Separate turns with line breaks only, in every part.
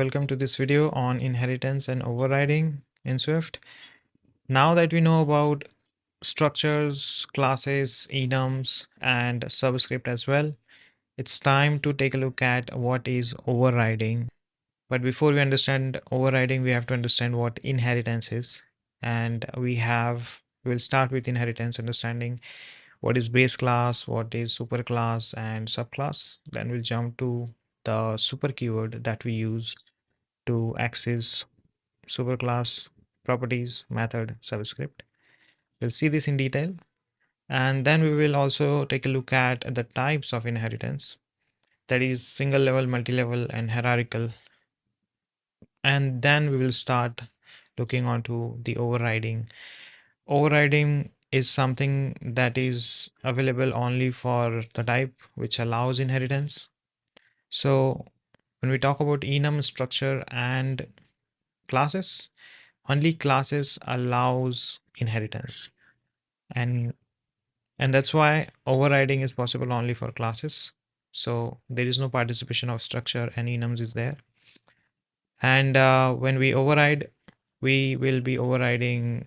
welcome to this video on inheritance and overriding in Swift. Now that we know about structures, classes, enums, and subscript as well, it's time to take a look at what is overriding. But before we understand overriding, we have to understand what inheritance is. And we'll start with inheritance, understanding what is base class, what is superclass and subclass. Then we'll jump to the super keyword that we use to access superclass properties, method, subscript. We'll see this in detail. And then we will also take a look at the types of inheritance, that is single level, multi-level, and hierarchical. And then we will start looking onto the overriding. Overriding is something that is available only for the type which allows inheritance. So when we talk about enum structure and classes, only classes allows inheritance, and that's why overriding is possible only for classes. So there is no participation of structure, and enums is there. And when we override, we will be overriding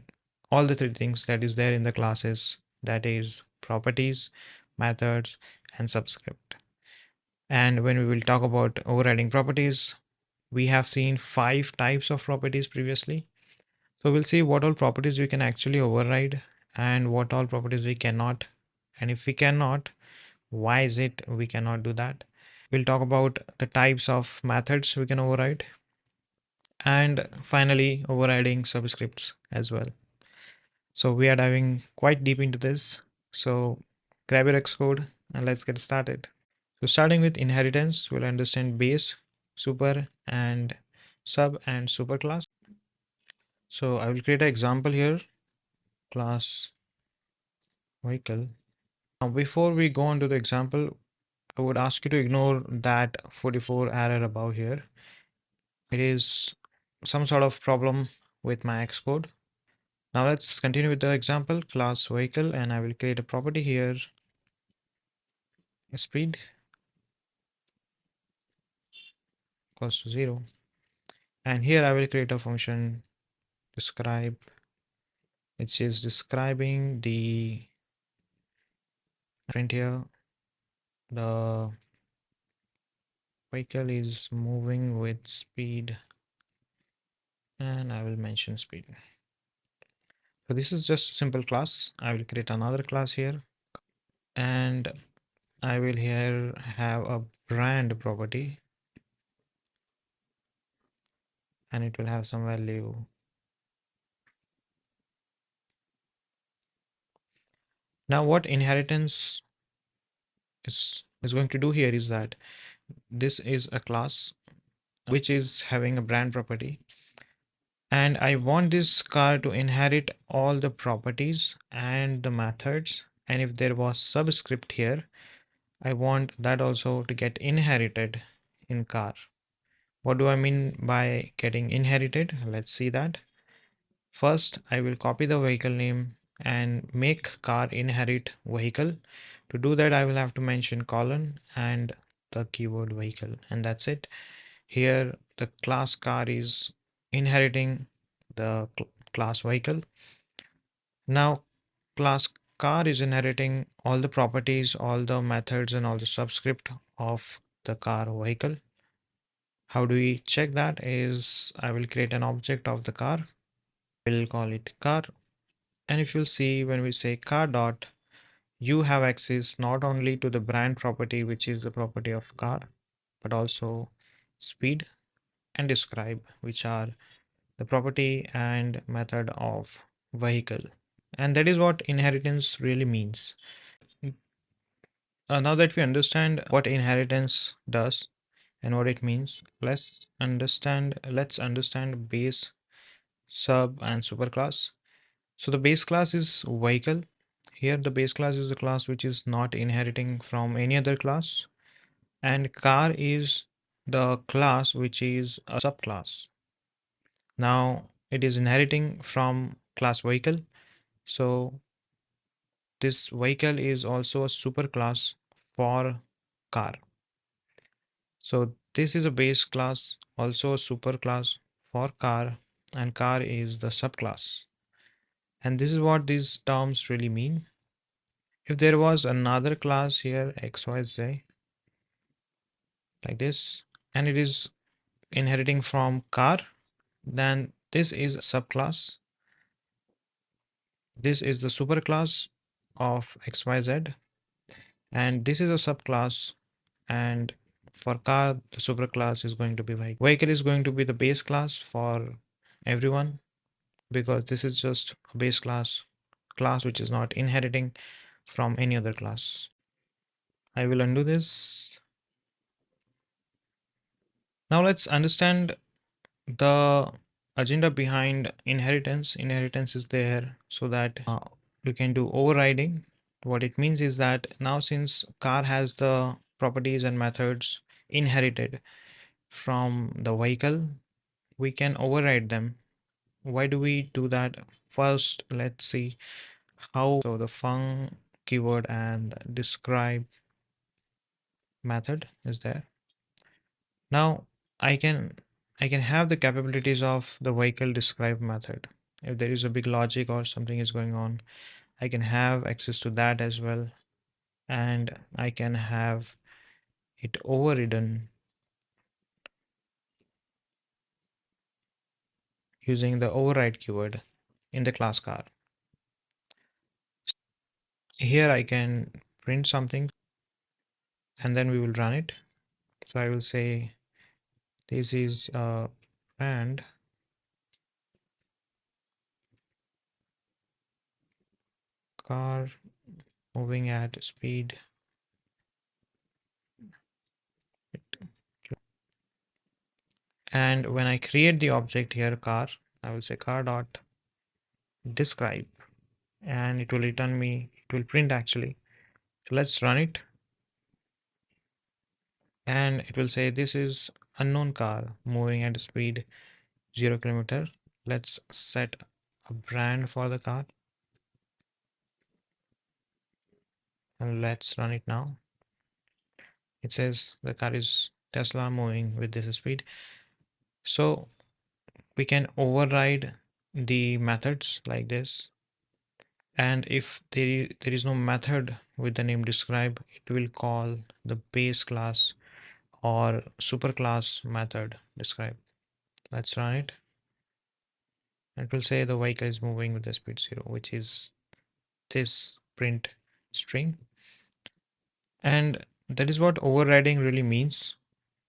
all the three things that is there in the classes, that is properties, methods, and subscript. And when we will talk about overriding properties, we have seen 5 types of properties previously. So we'll see what all properties we can actually override and what all properties we cannot. And if we cannot, why is it we cannot do that? We'll talk about the types of methods we can override, and finally overriding subscripts as well. So we are diving quite deep into this. So grab your Xcode and let's get started. So starting with inheritance, we'll understand base, super, and sub and superclass. So I will create an example here, class vehicle. Now before we go on to the example, I would ask you to ignore that 44 error above here. It is some sort of problem with my Xcode. Now let's continue with the example, class vehicle, and I will create a property here, speed equals to 0. And here I will create a function describe, which is describing the print here. The vehicle is moving with speed, and I will mention speed. So this is just a simple class. I will create another class here, and I will here have a brand property, and it will have some value. Now what inheritance is going to do here is that this is a class which is having a brand property, and I want this car to inherit all the properties and the methods, and if there was subscript here, I want that also to get inherited in car. What do I mean by getting inherited? Let's see that. First, I will copy the vehicle name and make car inherit vehicle. To do that, I will have to mention colon and the keyword vehicle, and that's it. Here, the class car is inheriting the class vehicle. Now, class car is inheriting all the properties, all the methods, and all the subscript of the car vehicle. How do we check that? Is I will create an object of the car. We'll call it car. And if you'll see, when we say car dot, you have access not only to the brand property, which is the property of car, but also speed and describe, which are the property and method of vehicle. And that is what inheritance really means. Now that we understand what inheritance does and what it means, let's understand base, sub, and superclass. So the base class is vehicle. Here the base class is the class which is not inheriting from any other class, and car is the class which is a subclass. Now it is inheriting from class vehicle, so this vehicle is also a superclass for car. So This is a base class, also a super class for car, and car is the subclass. And this is what these terms really mean. If there was another class here, XYZ, like this, and it is inheriting from car, then this is a subclass. This is the superclass of XYZ, and this is a subclass. And for car, the superclass is going to be vehicle. Vehicle is going to be the base class for everyone because this is just a base class which is not inheriting from any other class. I will undo this. Now let's understand the agenda behind inheritance. Inheritance is there so that you can do overriding. What it means is that now since car has the properties and methods inherited from the vehicle, we can override them. Why do we do that? First, let's see how. So the func keyword and describe method is there. Now I can have the capabilities of the vehicle describe method. If there is a big logic or something is going on, I can have access to that as well. And I can have it overridden using the override keyword in the class car. Here I can print something and then we will run it. So I will say this is a brand car moving at speed. And when I create the object here car, I will say car dot describe and it will return me, it will print actually. So let's run it and it will say this is unknown car moving at speed 0 kilometer. Let's set a brand for the car and let's run it now. It says the car is Tesla moving with this speed. So we can override the methods like this, and if there is no method with the name describe, it will call the base class or superclass method describe. Let's run it. It will say the vehicle is moving with the speed 0, which is this print string. And that is what overriding really means.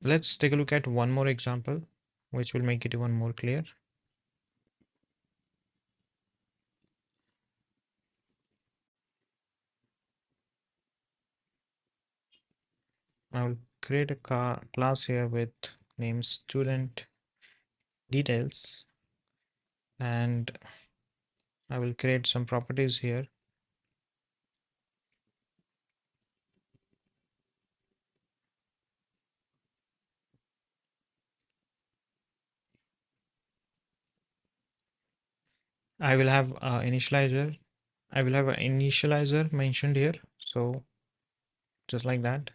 Let's take a look at one more example which will make it even more clear. I will create a class here with name student details, and I will create some properties here. I will have initializer. I will have an initializer mentioned here. So just like that.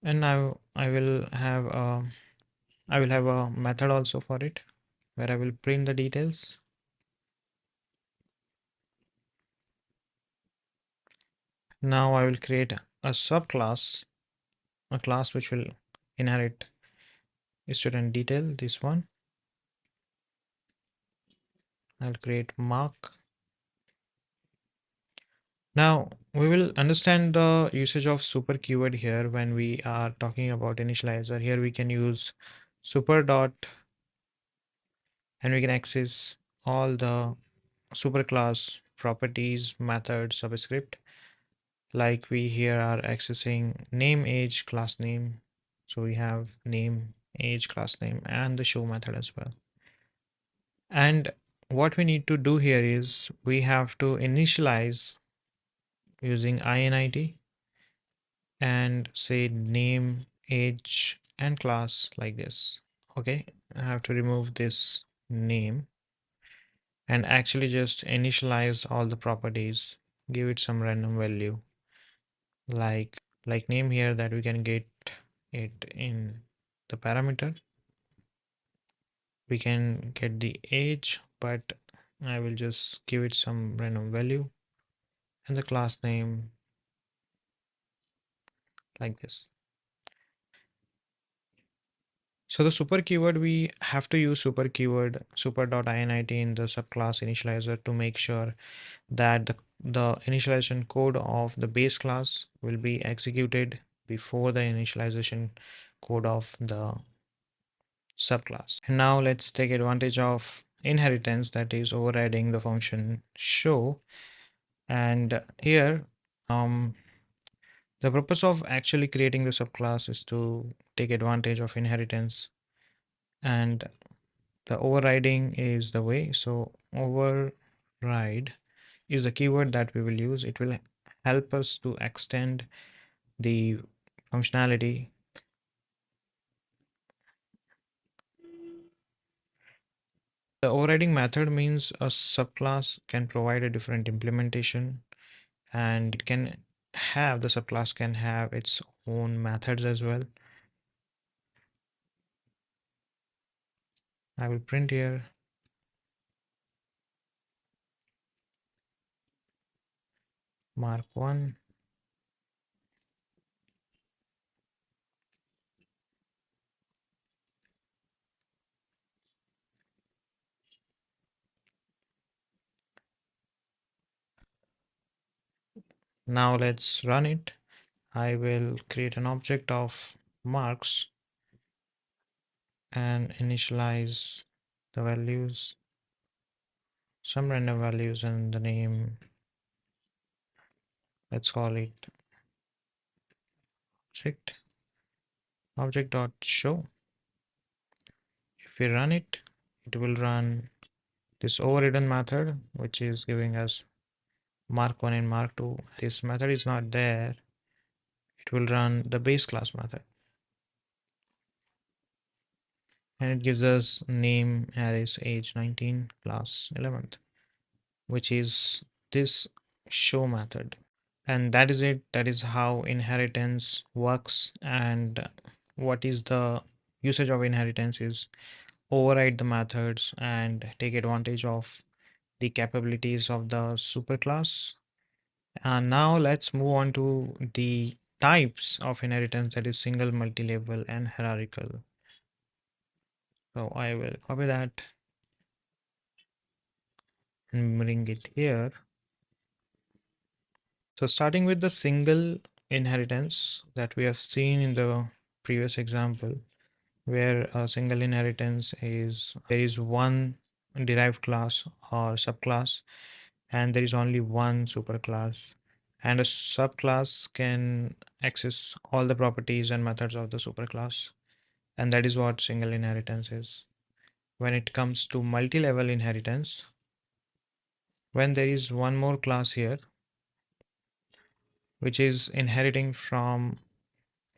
And now I will have a method also for it where I will print the details. Now I will create a subclass, a class which will inherit student detail, this one. I'll create mark. Now we will understand the usage of super keyword here when we are talking about initializer. Here we can use super dot and we can access all the superclass properties, methods, subscript. Like we here are accessing name, age, class name. So we have name, age, class name, and the show method as well. And what we need to do here is we have to initialize using init and say name, age, and class like this. Okay, I have to remove this name and actually just initialize all the properties, give it some random value like name here that we can get it in the parameter. We can get the age, but I will just give it some random value and the class name like this. So the super keyword, we have to use super keyword super.init in the subclass initializer to make sure that the initialization code of the base class will be executed before the initialization code of the subclass. And now let's take advantage of inheritance, that is overriding the function show. And here, the purpose of actually creating the subclass is to take advantage of inheritance, and the overriding is the way. So override is a keyword that we will use. It will help us to extend the functionality. The overriding method means a subclass can provide a different implementation, and it can have, the subclass can have its own methods as well. I will print here mark 1. Now let's run it. I will create an object of marks and initialize the values, some random values, and the name, let's call it object.show. If we run it, it will run this overridden method, which is giving us mark 1 and mark 2. This method is not there. It will run the base class method, and it gives us name as age 19, class 11th, which is this show method. And that is it. That is how inheritance works. And what is the usage of inheritance is override the methods and take advantage of the capabilities of the superclass. And now let's move on to the types of inheritance, that is single, multi-level, and hierarchical. So I will copy that and bring it here. So starting with the single inheritance that we have seen in the previous example, where a single inheritance is there is one derived class or subclass, and there is only one superclass, and a subclass can access all the properties and methods of the superclass, and that is what single inheritance is. When it comes to multi-level inheritance, when there is one more class here which is inheriting from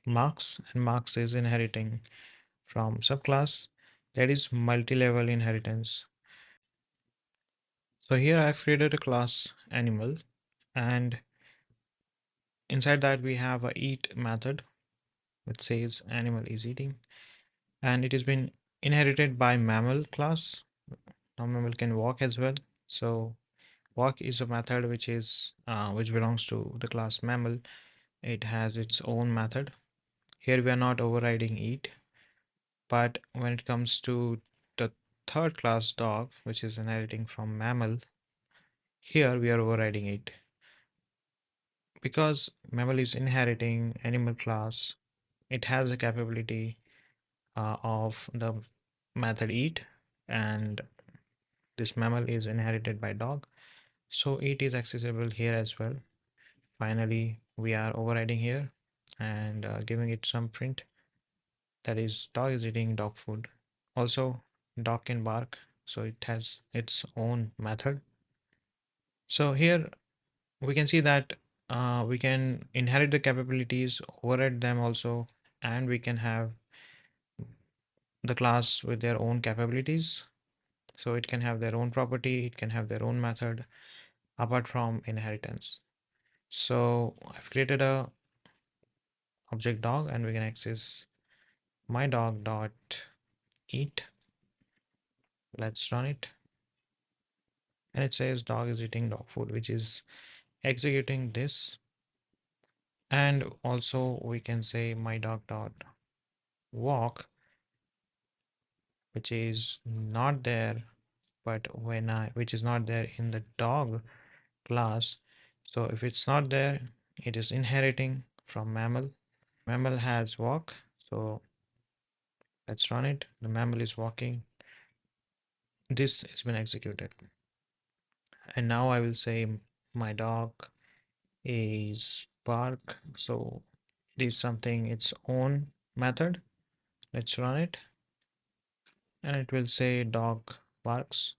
marks, and marks is inheriting from subclass, that is multi-level inheritance. So here I've created a class animal, and inside that we have a eat method which says animal is eating, and it has been inherited by mammal class. Now mammal can walk as well. So walk is a method which belongs to the class mammal. It has its own method. Here we are not overriding eat, but when it comes to the third class dog, which is inheriting from mammal, here we are overriding it. Because mammal is inheriting animal class, it has the capability of the method eat, and this mammal is inherited by dog, so it is accessible here as well. Finally, we are overriding here and giving it some print, that is dog is eating dog food. Also dog can bark, so it has its own method. So here we can see that we can inherit the capabilities, override them also, and we can have the class with their own capabilities. So it can have their own property, it can have their own method apart from inheritance. So I've created a object dog, and we can access my dog dot eat. Let's run it, and it says dog is eating dog food, which is executing this. And also we can say my dog dot walk, which is not there, but which is not there in the dog class. So if it's not there, it is inheriting from mammal. Mammal has walk, so let's run it. The mammal is walking. This has been executed. And now I will say my dog is bark. So this is something its own method. Let's run it, and it will say dog barks,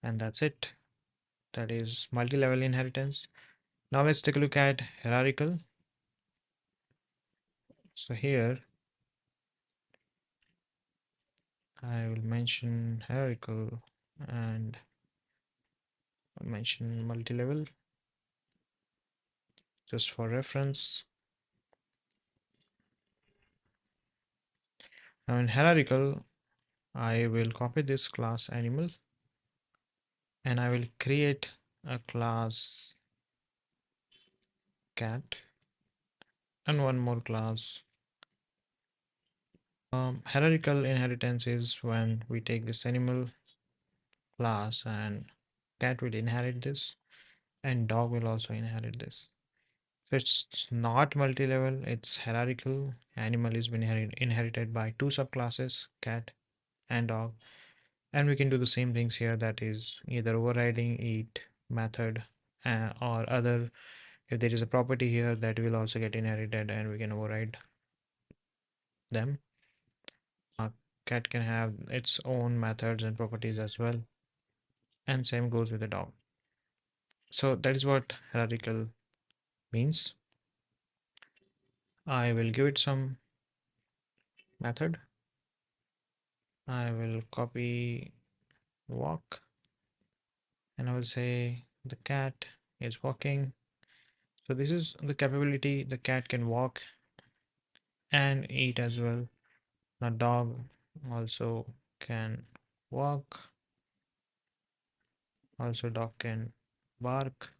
and that's it. That is multi-level inheritance. Now let's take a look at hierarchical. So here I will mention hierarchical, and I'll mention multi-level just for reference. Now in hierarchical, I will copy this class animal, and I will create a class cat and one more class. Hierarchical inheritance is when we take this animal class, and cat will inherit this, and dog will also inherit this. So it's not multi-level, it's hierarchical. Animal is been inherited by two subclasses, cat and dog. And we can do the same things here, that is either overriding eat method or other. If there is a property here, that will also get inherited and we can override them. Cat can have its own methods and properties as well. And same goes with the dog. So that is what hierarchical means. I will give it some method. I will copy walk, and I will say the cat is walking. So this is the capability, the cat can walk and eat as well. Now dog also can walk, also dog can bark,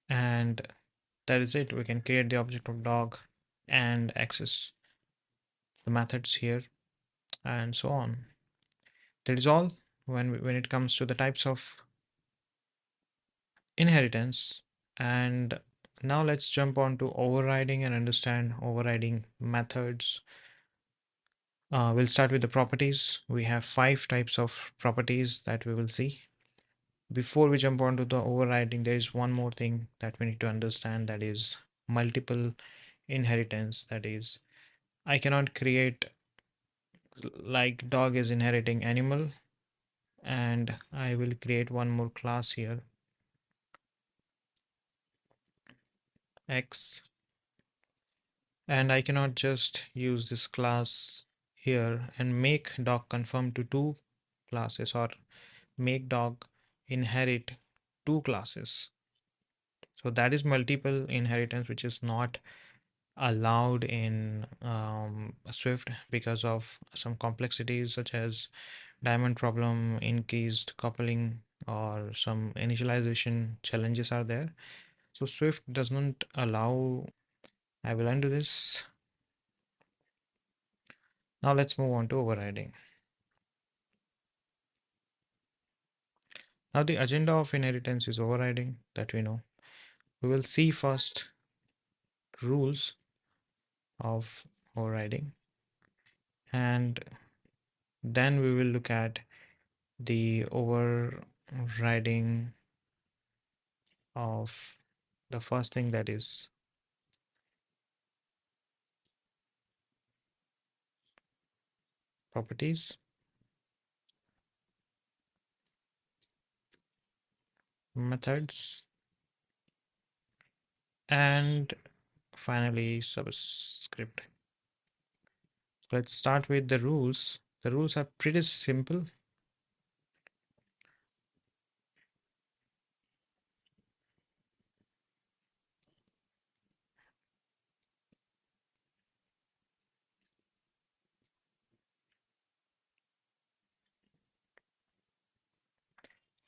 and that is it. We can create the object of dog and access the methods here and so on. That is all when it comes to the types of inheritance. And now let's jump on to overriding and understand overriding methods. We'll start with the properties. We have 5 types of properties that we will see. Before we jump on to the overriding, there is one more thing that we need to understand, that is multiple inheritance. That is, I cannot create like dog is inheriting animal, and I will create one more class here, X, and I cannot just use this class here and make dog conform to 2 classes, or make dog inherit 2 classes. So that is multiple inheritance, which is not allowed in Swift because of some complexities such as diamond problem, increased coupling, or some initialization challenges are there. So Swift does not allow. I will undo this. Now let's move on to overriding. Now the agenda of inheritance is overriding, that we know. We will see first rules of overriding, and then we will look at the overriding of the first thing, that is properties, methods, and finally subscript. Let's start with the rules. The rules are pretty simple.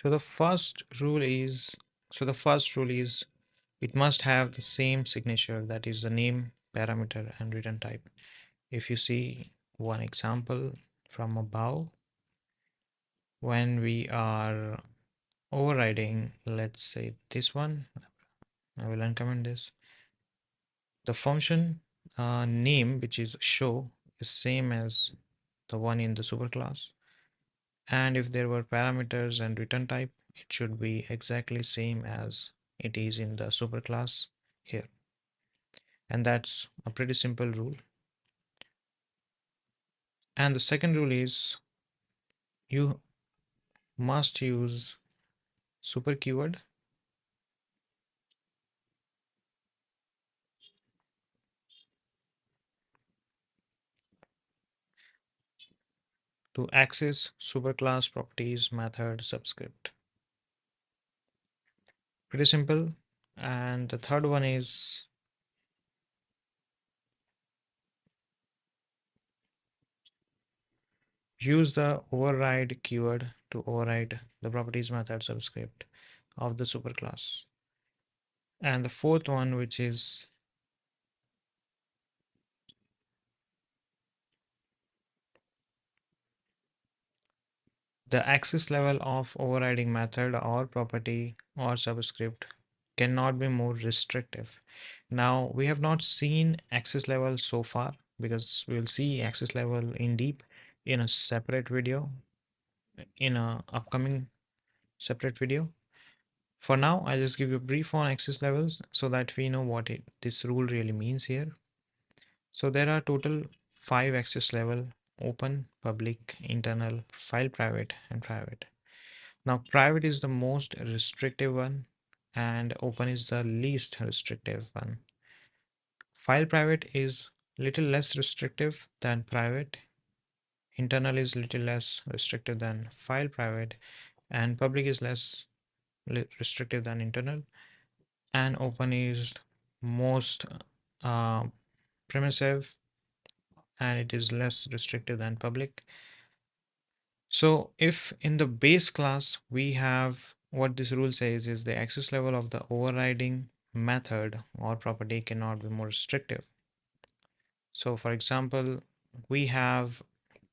So the first rule is it must have the same signature, that is the name, parameter, and return type. If you see one example from above, when we are overriding, let's say this one, I will uncomment this. The function name, which is show, is same as the one in the superclass. And if there were parameters and return type, it should be exactly same as it is in the superclass here. And that's a pretty simple rule. And the second rule is you must use super keyword to access superclass properties method subscript. Pretty simple. And the third one is use the override keyword to override the properties method subscript of the superclass. And the fourth one, which is the access level of overriding method or property or subscript cannot be more restrictive. Now, we have not seen access level so far because we'll see access level in deep in a separate video, in a upcoming separate video. For now, I'll just give you a brief on access levels so that we know what this rule really means here. So there are total 5 access level: open, public, internal, file private, and private. Now, private is the most restrictive one, and open is the least restrictive one. File private is little less restrictive than private. Internal is little less restrictive than file private, and public is less restrictive than internal. And open is most uh, permissive, and it is less restrictive than public. So if in the base class we have, what this rule says is the access level of the overriding method or property cannot be more restrictive. So for example, we have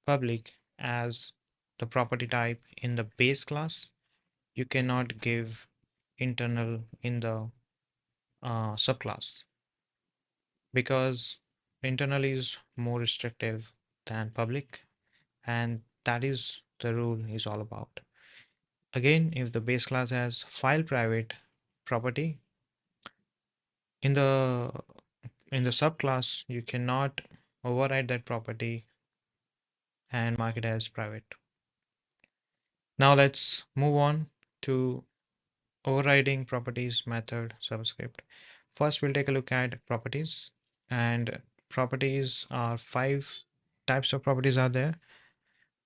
public as the property type in the base class. You cannot give internal in the subclass because internal is more restrictive than public, and that is the rule is all about. Again, if the base class has file private property, in the subclass you cannot override that property and mark it as private. Now let's move on to overriding properties method subscript. First, we'll take a look at properties, and properties are 5 types of properties are there.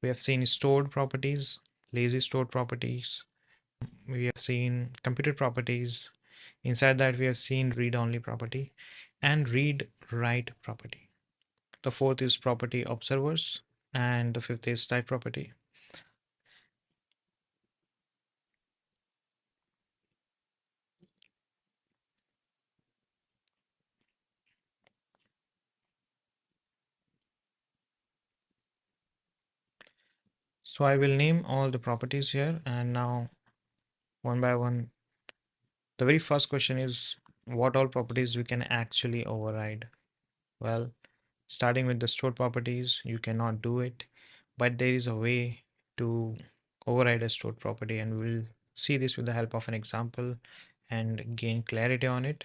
We have seen stored properties, lazy stored properties. We have seen computed properties. Inside that, we have seen read-only property and read-write property. The fourth is property observers, and the fifth is type property. So I will name all the properties here, and now one by one. The very first question is what all properties we can actually override. Well, starting with the stored properties, you cannot do it, but there is a way to override a stored property, and we'll see this with the help of an example and gain clarity on it.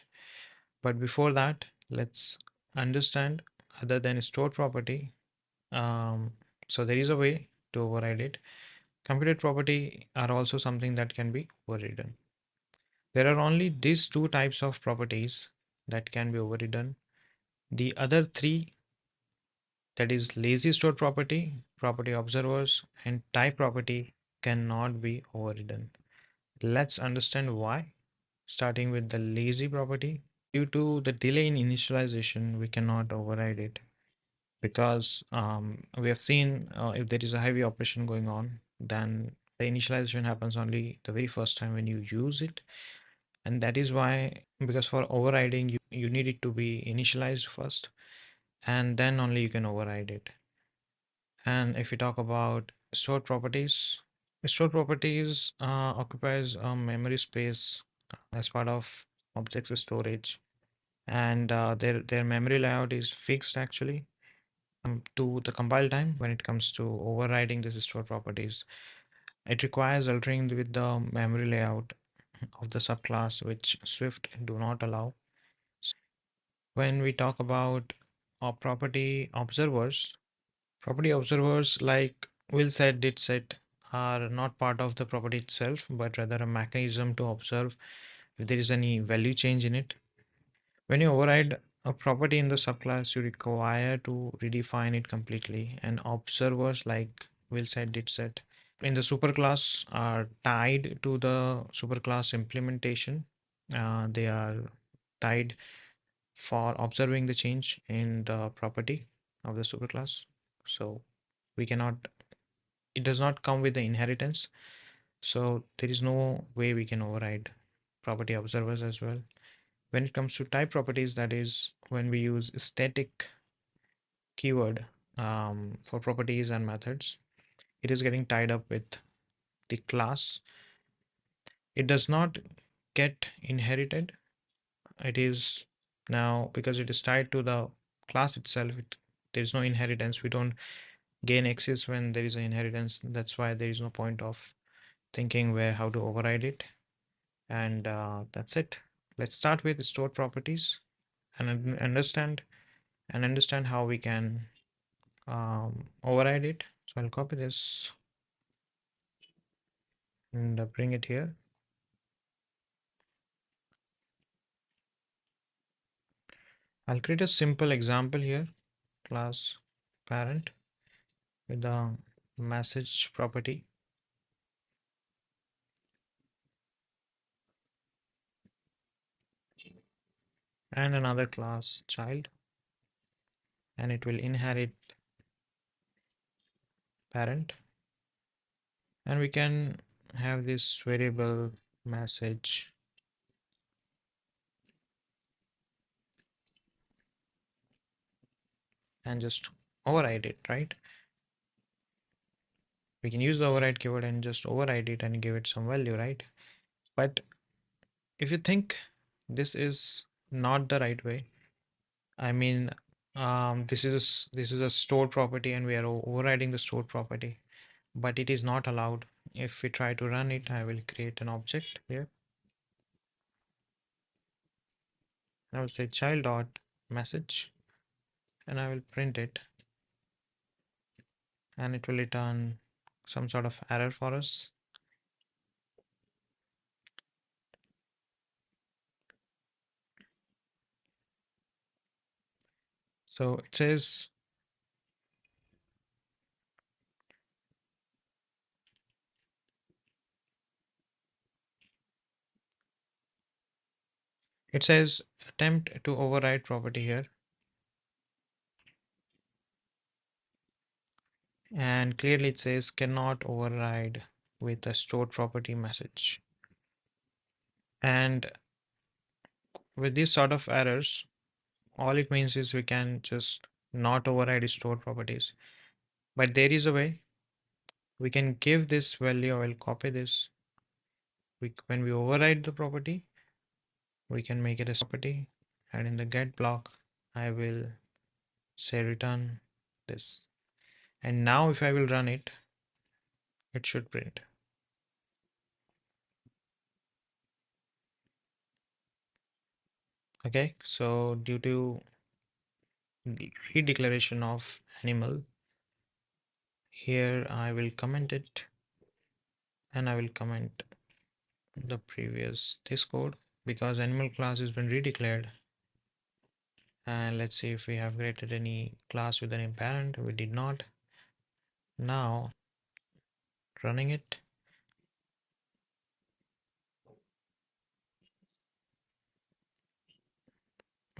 But before that, let's understand other than stored property. So there is a way to override it. Computed property are also something that can be overridden. There are only these 2 types of properties that can be overridden. The other 3, that is lazy stored property, property observers, and type property, cannot be overridden. Let's understand why. Starting with the lazy property, due to the delay in initialization, we cannot override it because we have seen if there is a heavy operation going on, then The initialization happens only the very first time when you use it. And that is why, because for overriding, you need it to be initialized first, and then only you can override it. And if we talk about stored properties occupies memory space as part of objects storage, and their memory layout is fixed actually to the compile time. When it comes to overriding the stored properties, it requires altering with the memory layout of the subclass, which Swift do not allow. When we talk about property observers like will set, did set are not part of the property itself, but rather a mechanism to observe if there is any value change in it. When you override a property in the subclass, you require to redefine it completely, and observers like will set, did set in the superclass are tied to the superclass implementation. They are tied for observing the change in the property of the superclass. So we cannot, it does not come with the inheritance. So there is no way we can override property observers as well. When it comes to type properties, that is when we use static keyword for properties and methods, it is getting tied up with the class. It does not get inherited. It is now, because it is tied to the class itself, there is no inheritance. We don't gain access when there is an inheritance. That's why there is no point of thinking where how to override it. And that's it. Let's start with stored properties and understand how we can override it. So I'll copy this and bring it here. I'll create a simple example here, class parent with the message property and another class child, and it will inherit parent, and we can have this variable message and just override it, right? We can use the override keyword and just override it and give it some value, right? But if you think this is not the right way, I mean, this is a stored property and we are overriding the stored property, but it is not allowed. If we try to run it, I will create an object here. I will say child dot message, and I will print it, and it will return some sort of error for us. So it says attempt to override property here, and clearly it says cannot override with a stored property message. And with these sort of errors, all it means is we can just not override stored properties. But there is a way we can give this value. I will copy this. When we override the property, we can make it a property, and in the get block, I will say return this. And now if I will run it, it should print. Okay, so due to the redeclaration of animal, here I will comment it, and I will comment the previous this code because animal class has been redeclared. And let's see if we have created any class with any parent. We did not. Now running it,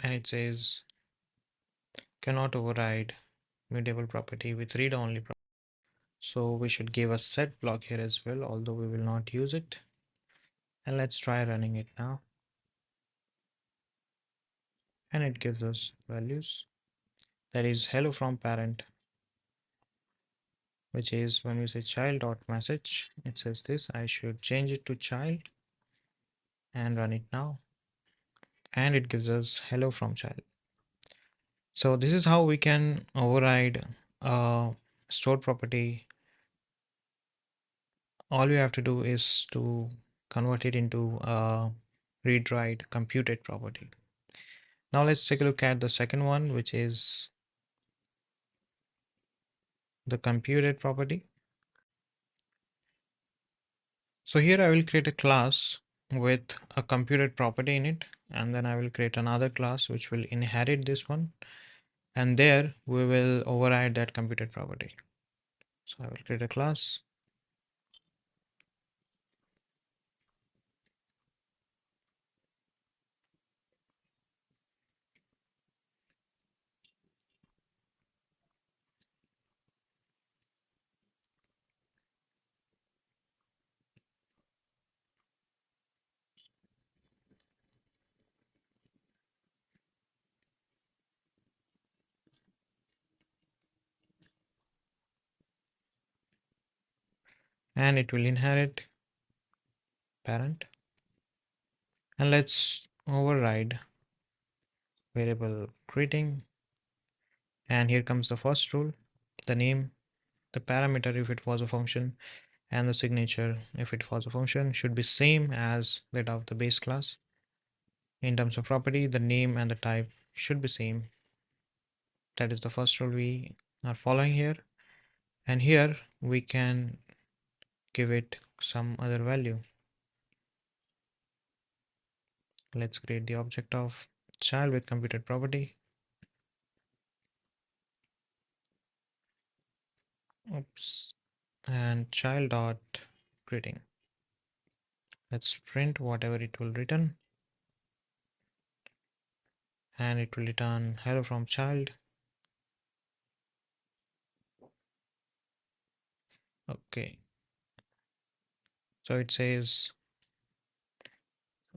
and it says cannot override mutable property with read only property. So we should give a set block here as well, although we will not use it. And let's try running it now. And it gives us values. That is hello from parent, which is when we say child.message, it says this. I should change it to child and run it now. And it gives us hello from child. So this is how we can override a stored property. All you have to do is to convert it into a read write computed property. Now let's take a look at the second one, which is the computed property. So here I will create a class with a computed property in it, and then I will create another class which will inherit this one, and there we will override that computed property. So I will create a class, and it will inherit parent. And let's override variable greeting. And here comes the first rule: the name, the parameter if it was a function, and the signature if it was a function should be same as that of the base class. In terms of property, the name and the type should be same. That is the first rule we are following here. And here we can give it some other value. Let's create the object of child with computed property. Oops. And child dot greeting. Let's print whatever it will return, and it will return hello from child. Okay, so it says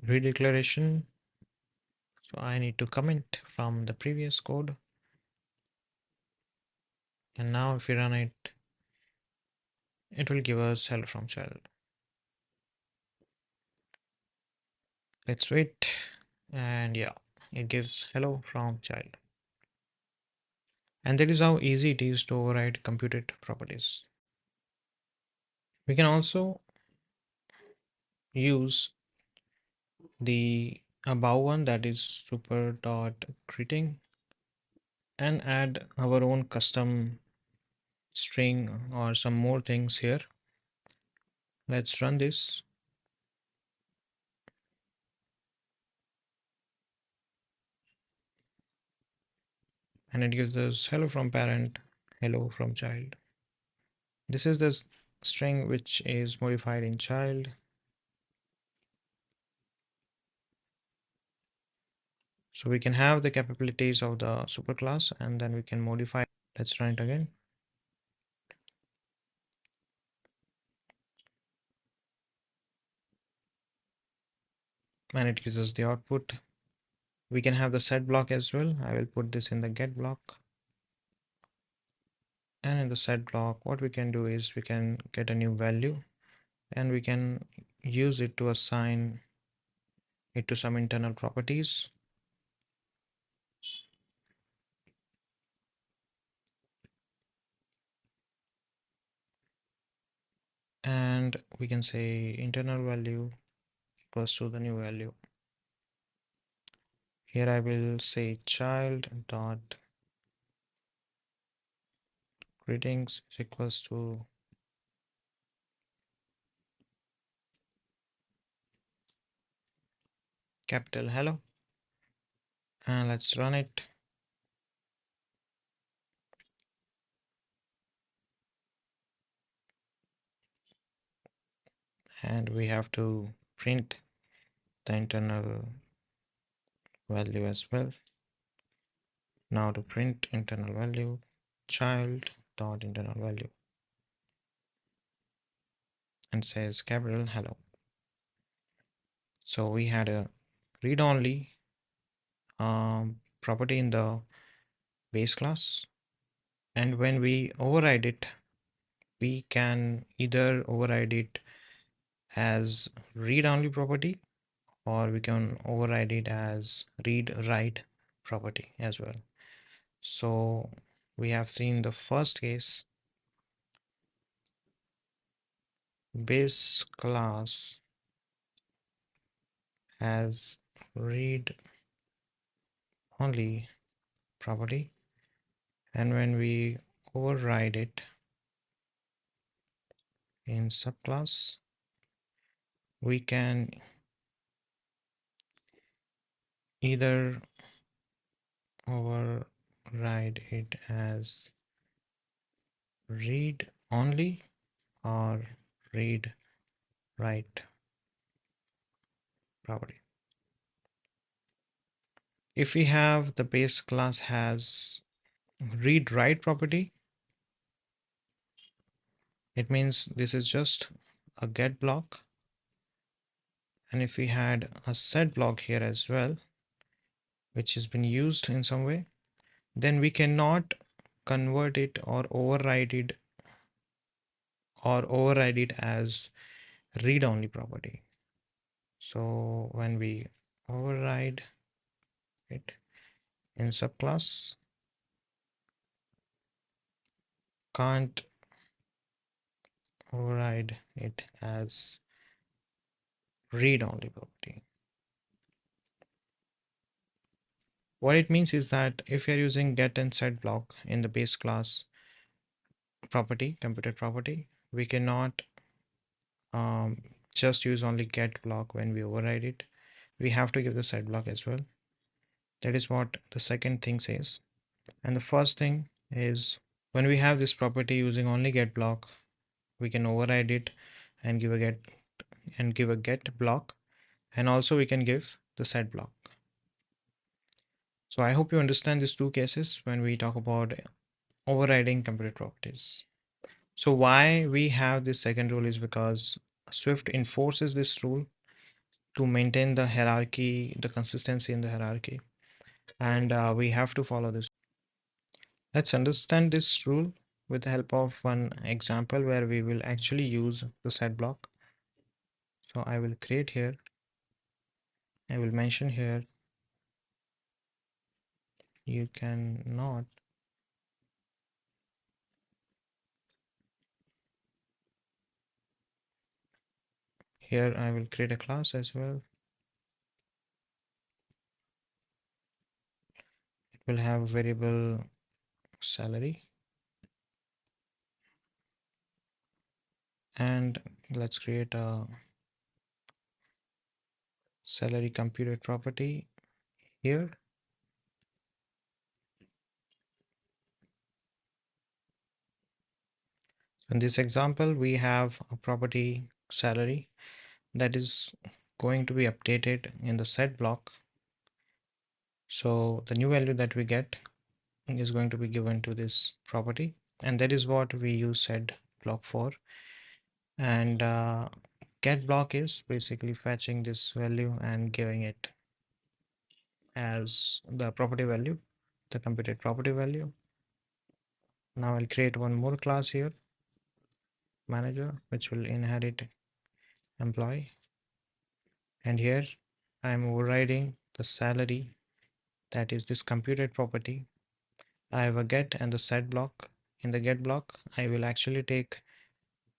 redeclaration, so I need to comment from the previous code. And now if we run it, it will give us hello from child. Let's wait, and yeah, it gives hello from child. And that is how easy it is to override computed properties. We can also use the above one, that is super dot greeting, and add our own custom string or some more things here. Let's run this. And it gives us hello from parent, hello from child. This is the string which is modified in child. So we can have the capabilities of the superclass and then we can modify. Let's run it again. And it gives us the output. We can have the set block as well. I will put this in the get block. And in the set block, what we can do is we can get a new value and we can use it to assign it to some internal properties. And we can say internal value equals to the new value. Here I will say child dot greetings is equals to capital hello, and let's run it. And we have to print the internal value as well. Now to print internal value, child dot internal value. and says capital hello. So we had a read-only property in the base class, and when we override it, we can either override it as read-only property, or we can override it as read-write property as well. So we have seen the first case, base class has read only property, and when we override it in subclass, we can either override it as read only or read write property. If we have the base class has read write property, it means this is just a get block. And if we had a set block here as well, which has been used in some way, then we cannot convert it or override it as read only property. So when we override it in subclass, can't override it as read only property. What it means is that if you're using get and set block in the base class property, computed property, we cannot just use only get block when we override it. We have to give the set block as well. That is what the second thing says. And the first thing is when we have this property using only get block, we can override it and give a get block, and also we can give the set block. So I hope you understand these two cases when we talk about overriding computed properties. So why we have this second rule is because Swift enforces this rule to maintain the hierarchy, the consistency in the hierarchy, and we have to follow this. Let's understand this rule with the help of one example where we will actually use the set block. So I will create here, I will mention here, you cannot here I will create a class as well. It will have a variable salary, and let's create a salary computed property here. In this example, we have a property salary that is going to be updated in the set block. So the new value that we get is going to be given to this property, and that is what we use set block for. And get block is basically fetching this value and giving it as the property value, the computed property value. Now I'll create one more class here, manager, which will inherit employee, and here I'm overriding the salary, that is this computed property. I have a get and the set block. In the get block, I will actually take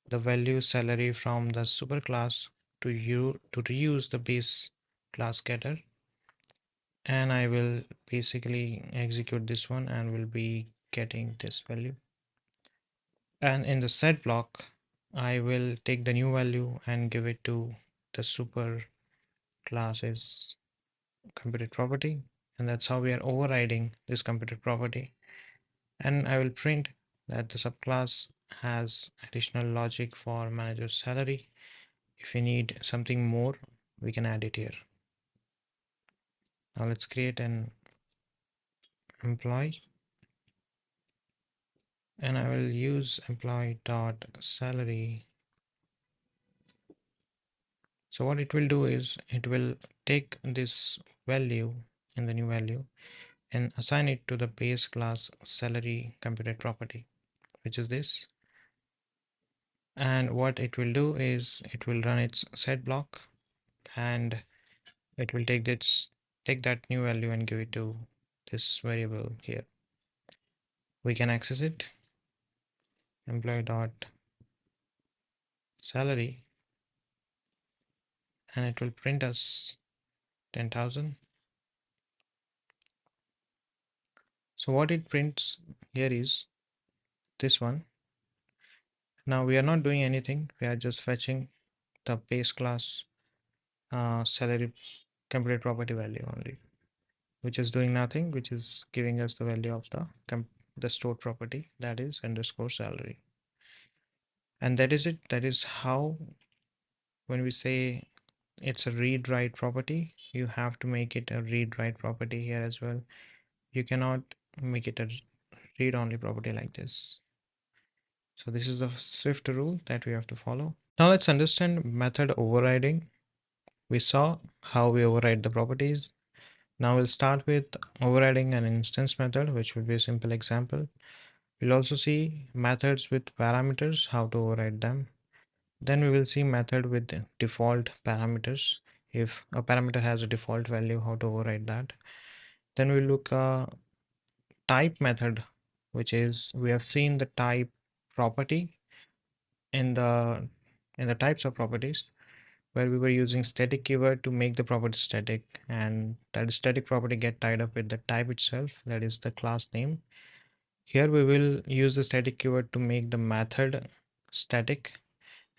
the value salary from the superclass to reuse the base class getter, and I will basically execute this one and will be getting this value. And in the set block, I will take the new value and give it to the super class's computed property, and that's how we are overriding this computed property. And I will print that the subclass has additional logic for manager salary. If we need something more, we can add it here. Now let's create an employee, and I will use employee dot salary So what it will do is it will take this value in the new value and assign it to the base class salary computed property, which is this. And what it will do is it will run its set block, and it will take that new value and give it to this variable here. We can access it, employee dot salary, and it will print us 10,000. So what it prints here is this one. Now we are not doing anything, we are just fetching the base class salary computed property value only, which is doing nothing, which is giving us the value of the stored property, that is underscore salary. And that is it. That is how, when we say it's a read write property, you have to make it a read write property here as well. You cannot make it a read only property like this. So this is the Swift rule that we have to follow. Now let's understand method overriding. We saw how we override the properties. Now we'll start with overriding an instance method, which will be a simple example. We'll also see methods with parameters, how to override them. Then we will see method with default parameters. If a parameter has a default value, how to override that. Then we look type method, which is we have seen the type property in the types of properties, where we were using static keyword to make the property static, and that static property get tied up with the type itself, that is the class name. Here we will use the static keyword to make the method static,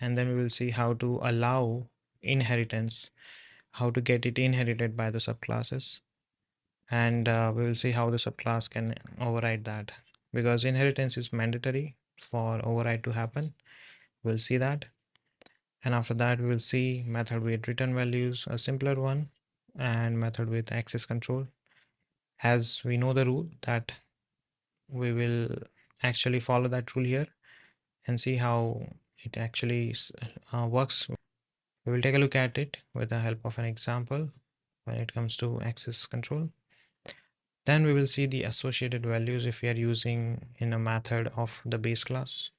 and then we will see how to allow inheritance, how to get it inherited by the subclasses, and we will see how the subclass can override that, because inheritance is mandatory for override to happen. We'll see that. And after that, we will see method with return values, a simpler one, and method with access control. As we know the rule, that we will actually follow that rule here and see how it actually works. We will take a look at it with the help of an example when it comes to access control. Then we will see the associated values if we are using in a method of the base class.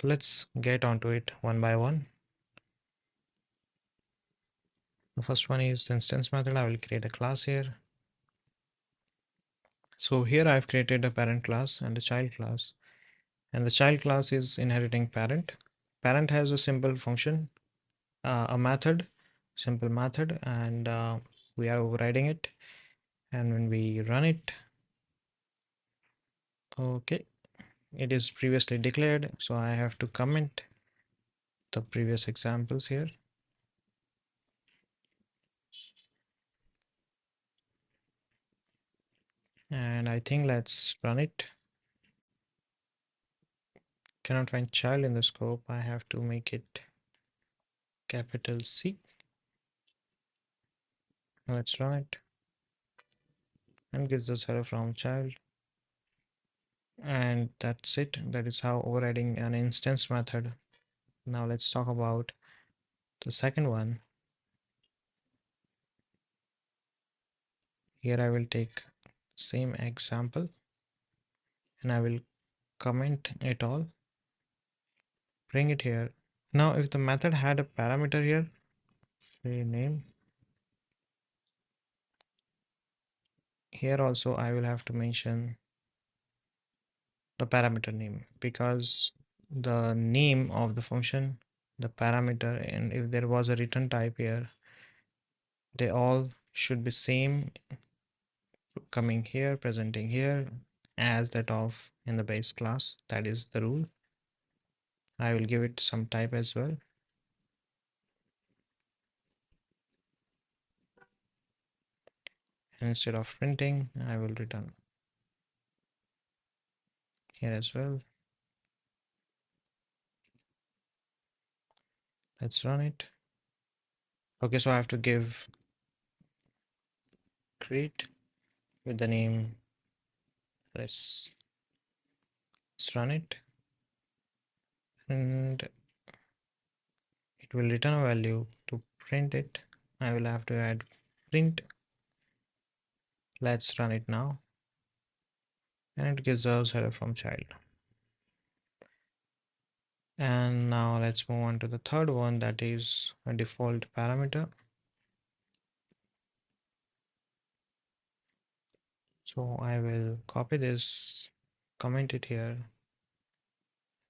So let's get onto it one by one. The first one is the instance method. I will create a class here. So here I've created a parent class and a child class, and the child class is inheriting parent. Parent has a simple function, a method, simple method, and we are overriding it. And when we run it, okay, it is previously declared, so I have to comment the previous examples here. And I think let's run it. Cannot find child in the scope. I have to make it capital C. Let's run it, and gives us error from child. And that's it. That is how overriding an instance method. Now let's talk about the second one. Here I will take same example and I will comment it all, bring it here. Now if the method had a parameter here, say name, here also I will have to mention the parameter name, because the name of the function, the parameter, and if there was a return type here, they all should be same, coming here, presenting here, as that of in the base class. That is the rule. I will give it some type as well. And instead of printing, I will return here as well. Let's run it. Okay, so I have to give create with the name. Let's run it, and it will return a value. To print it, I will have to add print. Let's run it now, and it gives us header from child. And now let's move on to the third one, that is a default parameter. So I will copy this, comment it here,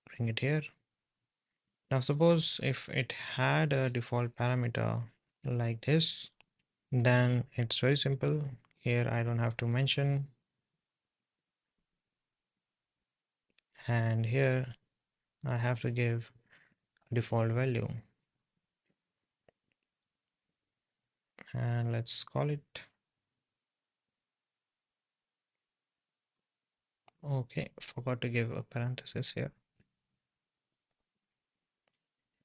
bring it here. Now suppose if it had a default parameter like this, then it's very simple. Here I don't have to mention, and here I have to give default value, and let's call it. Okay, forgot to give a parenthesis here.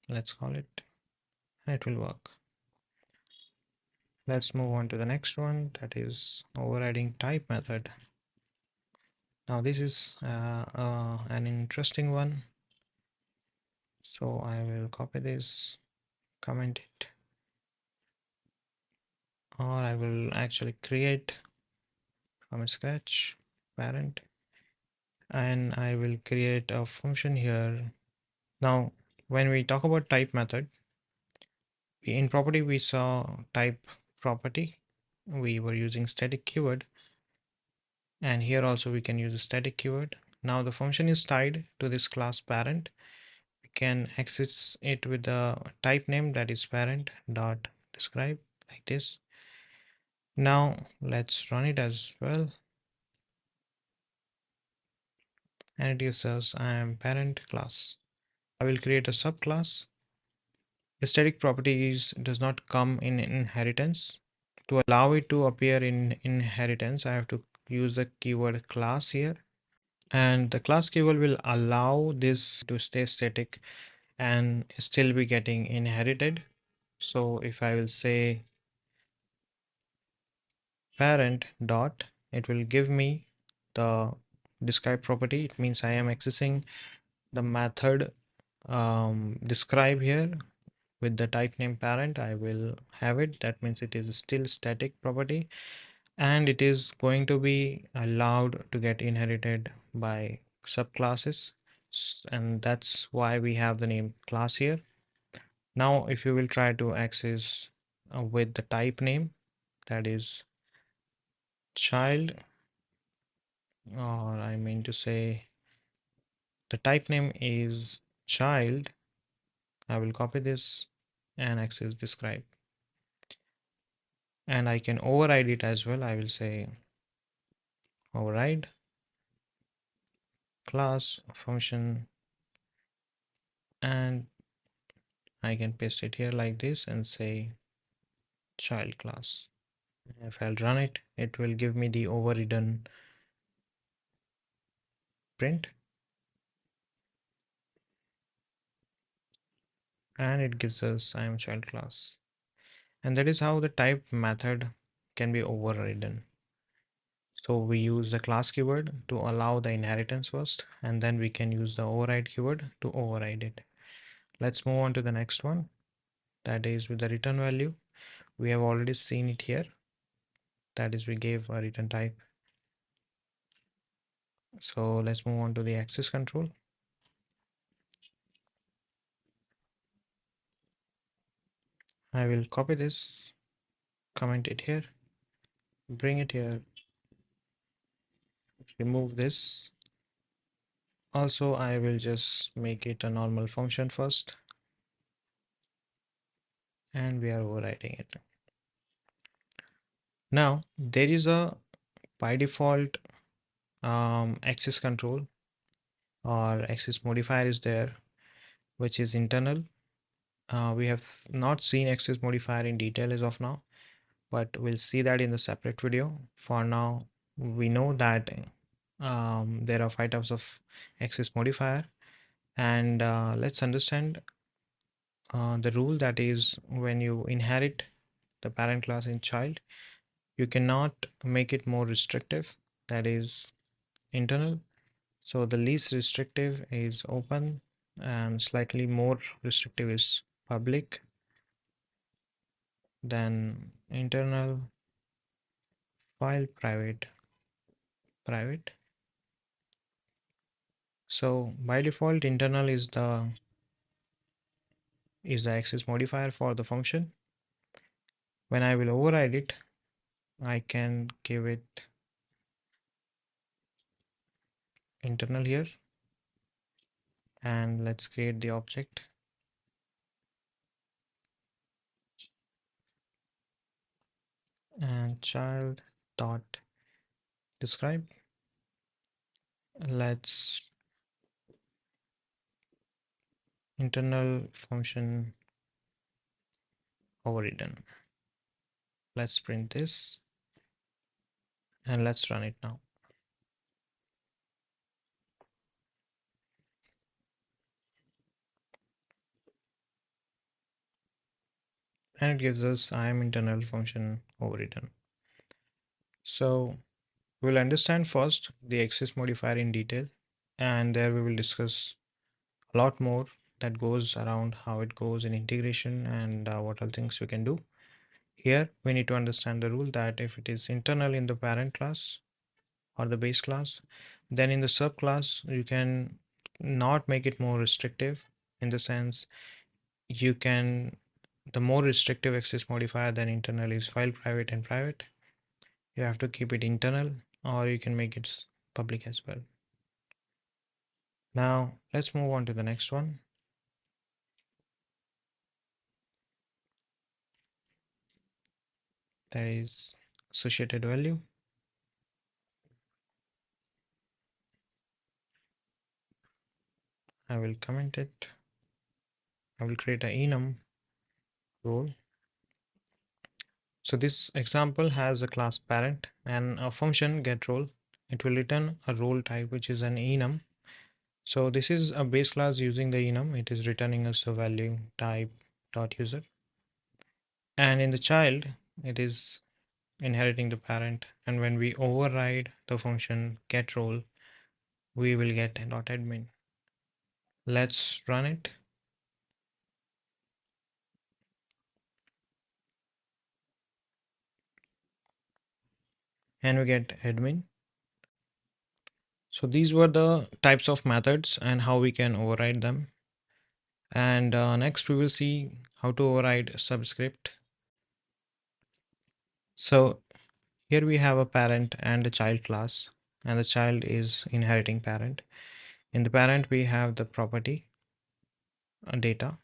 Let's call it. It will work. Let's move on to the next one, that is overriding type method. Now this is an interesting one. So I will copy this, comment it, or I will actually create from scratch parent, and I will create a function here. Now when we talk about type method, in property we saw type property, we were using static keyword, and here also we can use a static keyword. Now the function is tied to this class parent. We can access it with the type name, that is parent dot describe, like this. Now let's run it as well, and it gives us I am parent class. I will create a subclass. Static properties does not come in inheritance. To allow it to appear in inheritance, I have to use the keyword class here, and the class keyword will allow this to stay static and still be getting inherited. So if I will say parent dot, it will give me the describe property. It means I am accessing the method describe here with the type name parent. I will have it. That means it is still static property, and it is going to be allowed to get inherited by subclasses, and that's why we have the name class here. Now if you will try to access with the type name, that is child, or I mean to say the type name is child, I will copy this and access describe, and I can override it as well. I will say override class function, and I can paste it here like this and say child class. If I'll run it, it will give me the overridden print, and it gives us I am child class. And that is how the type method can be overridden. So we use the class keyword to allow the inheritance first, and then we can use the override keyword to override it. Let's move on to the next one, that is with the return value. We have already seen it here, that is we gave a return type. So let's move on to the access control. I will copy this, comment it here, bring it here, remove this. Also I will just make it a normal function first, and we are overriding it. Now there is a by default access control or access modifier is there, which is internal. We have not seen access modifier in detail as of now, but we'll see that in the separate video. For now, we know that there are 5 types of access modifier, and let's understand the rule, that is when you inherit the parent class in child, you cannot make it more restrictive, that is internal. So the least restrictive is open, and slightly more restrictive is public, then internal file private. So by default, internal is the access modifier for the function. When I will override it, I can give it internal here, and let's create the object. And child dot describe. Let's internal function overridden. Let's print this and let's run it now. And it gives us I am internal function overridden. So we'll understand first the access modifier in detail, and there we will discuss a lot more that goes around how it goes in integration and what all things we can do. Here we need to understand the rule that if it is internal in the parent class or the base class, then in the subclass you can not make it more restrictive, in the sense you can, the more restrictive access modifier than internal is file private and private. You have to keep it internal, or you can make it public as well. Now let's move on to the next one. That is associated value. I will comment it. I will create an enum role. So this example has a class parent and a function get role. It will return a role type, which is an enum. So this is a base class using the enum. It is returning us a value type dot user. And in the child, it is inheriting the parent. And when we override the function get role, we will get dot admin. Let's run it. And we get admin. So these were the types of methods and how we can override them. And next we will see how to override subscript. So here we have a parent and a child class, and the child is inheriting parent. In the parent we have the property, a data,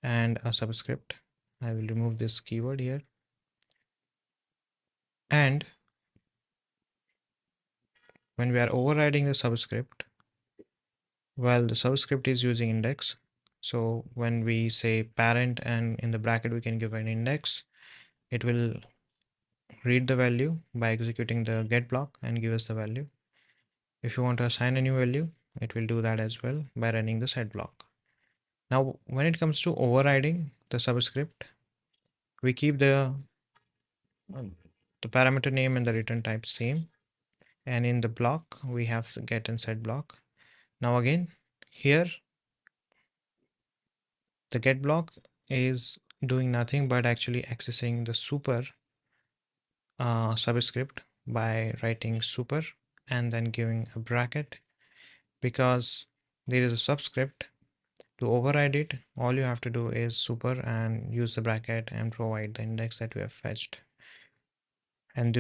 and a subscript. I will remove this keyword here. And when we are overriding the subscript, well, the subscript is using index. So when we say parent and in the bracket we can give an index, it will read the value by executing the get block and give us the value. If you want to assign a new value, it will do that as well by running the set block. Now, when it comes to overriding the subscript, we keep the parameter name and the return type same. And in the block, we have get and set block. Now again, here, the get block is doing nothing but actually accessing the super subscript by writing super and then giving a bracket, because there is a subscript. To override it, all you have to do is super and use the bracket and provide the index that we have fetched. And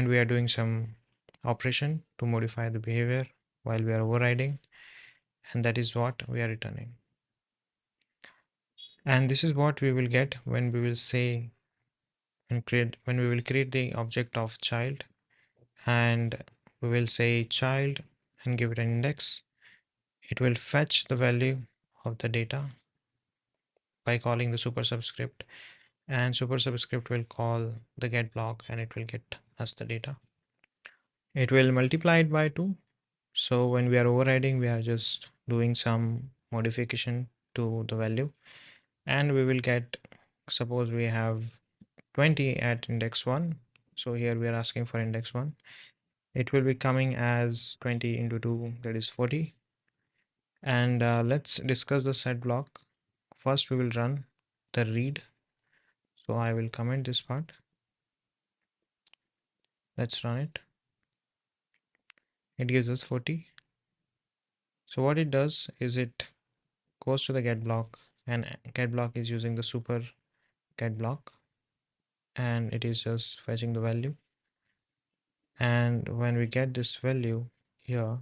we are doing some operation to modify the behavior while we are overriding, and that is what we are returning. And this is what we will get when we will say and create, when we will create the object of child, and we will say child and give it an index. It will fetch the value of the data by calling the super subscript, and super subscript will call the get block and it will get us the data. It will multiply it by 2. So when we are overriding, we are just doing some modification to the value, and we will get, suppose we have 20 at index 1. So here we are asking for index 1. It will be coming as 20 into 2, that is 40. And let's discuss the set block. First we will run the read. So I will comment this part. Let's run it. It gives us 40. So what it does is it goes to the get block, and get block is using the super get block, and it is just fetching the value. And when we get this value here,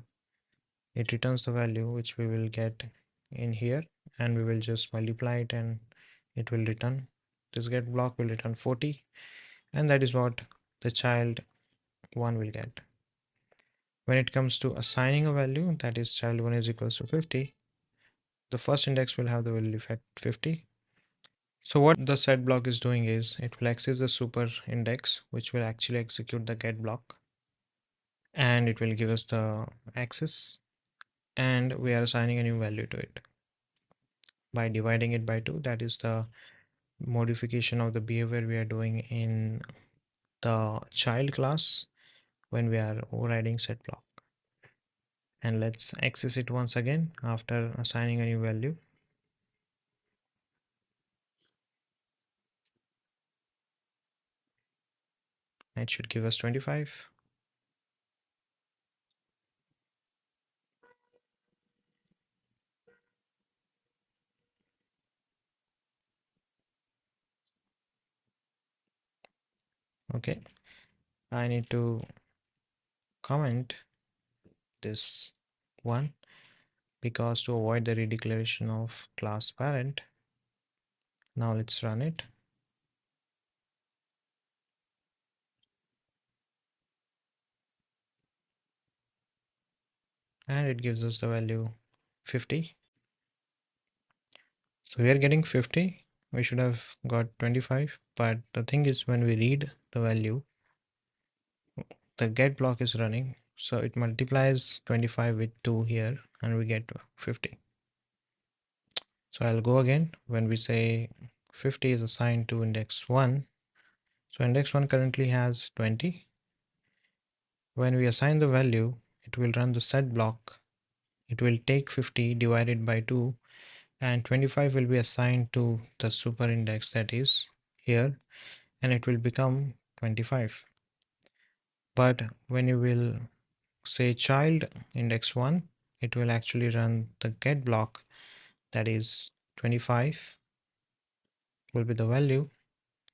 it returns the value which we will get in here, and we will just multiply it, and it will return, this get block will return 40, and that is what the child 1 will get. When it comes to assigning a value, that is child 1 is equals to 50, the first index will have the value at 50. So what the set block is doing is it will access the super index, which will actually execute the get block, and it will give us the access, and we are assigning a new value to it by dividing it by 2. That is the modification of the behavior we are doing in the child class when we are overriding set block. And let's access it once again after assigning a new value. It should give us 25. Okay, I need to comment this one because to avoid the redeclaration of class parent. Now let's run it. And it gives us the value 50. So we are getting 50. We should have got 25. But the thing is, when we read the value, the get block is running. So it multiplies 25 with 2 here, and we get 50. So I'll go again. When we say 50 is assigned to index 1, so index 1 currently has 20. When we assign the value, it will run the set block. It will take 50 divided by 2, and 25 will be assigned to the super index that is here, and it will become 25. But when you will say child index 1, it will actually run the get block, that is 25 will be the value,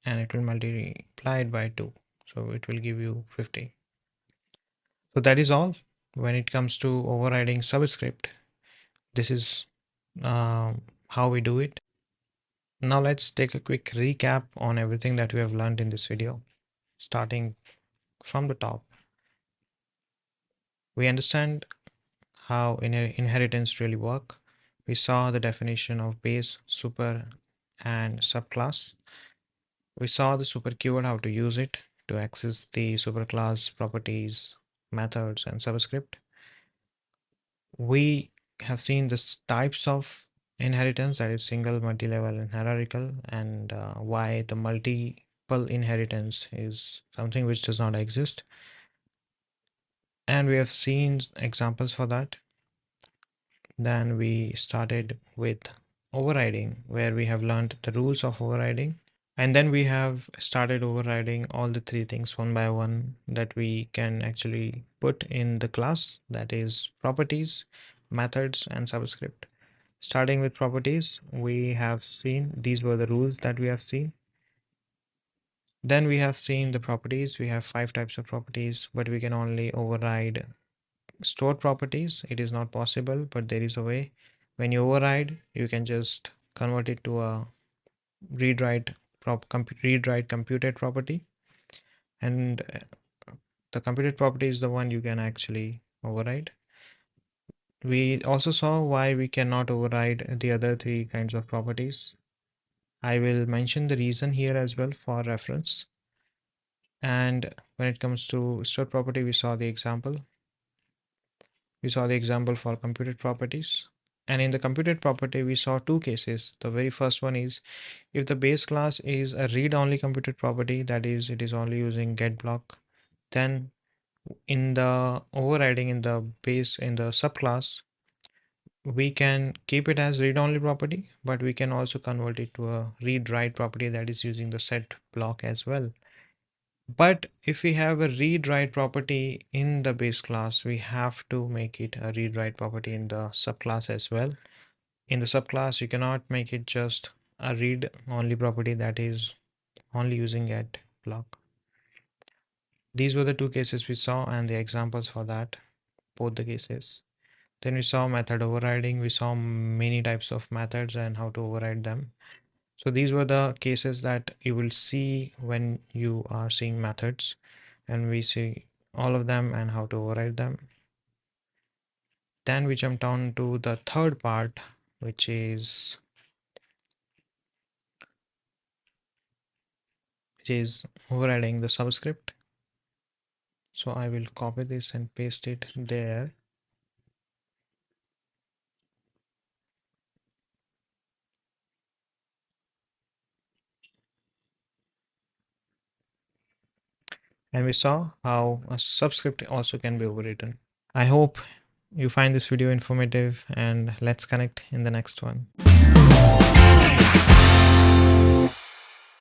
and it will multiply it by 2, so it will give you 50. So that is all when it comes to overriding subscript. This is how we do it. Now let's take a quick recap on everything that we have learned in this video. Starting from the top, we understand how inheritance really work. We saw the definition of base, super, and subclass. We saw the super keyword, how to use it to access the superclass properties, methods, and subscript. We have seen the types of inheritance, that is single, multi-level, and hierarchical, and why the multiple inheritance is something which does not exist. And we have seen examples for that. Then we started with overriding, where we have learned the rules of overriding. And then we have started overriding all the three things one by one that we can actually put in the class, that is properties, methods, and subscript. Starting with properties, we have seen these were the rules that we have seen. Then we have seen the properties. We have 5 types of properties, but we can only override stored properties. It is not possible, but there is a way. When you override, you can just convert it to a read write computed property, and the computed property is the one you can actually override. We also saw why we cannot override the other 3 kinds of properties. I will mention the reason here as well for reference. And when it comes to stored property, we saw the example. We saw the example for computed properties. And in the computed property, we saw 2 cases. The very first one is if the base class is a read-only computed property, that is, it is only using get block, then in the overriding in the base, in the subclass, we can keep it as read-only property, but we can also convert it to a read-write property that is using the set block as well. But if we have a read-write property in the base class, we have to make it a read-write property in the subclass as well. In the subclass, you cannot make it just a read-only property that is only using get block. These were the two cases we saw and the examples for that, both the cases. Then we saw method overriding. We saw many types of methods and how to override them. So these were the cases that you will see when you are seeing methods, and we see all of them and how to override them. Then we jump down to the third part, which is overriding the subscript. So I will copy this and paste it there. And we saw how a subscript also can be overwritten. I hope you find this video informative, and let's connect in the next one.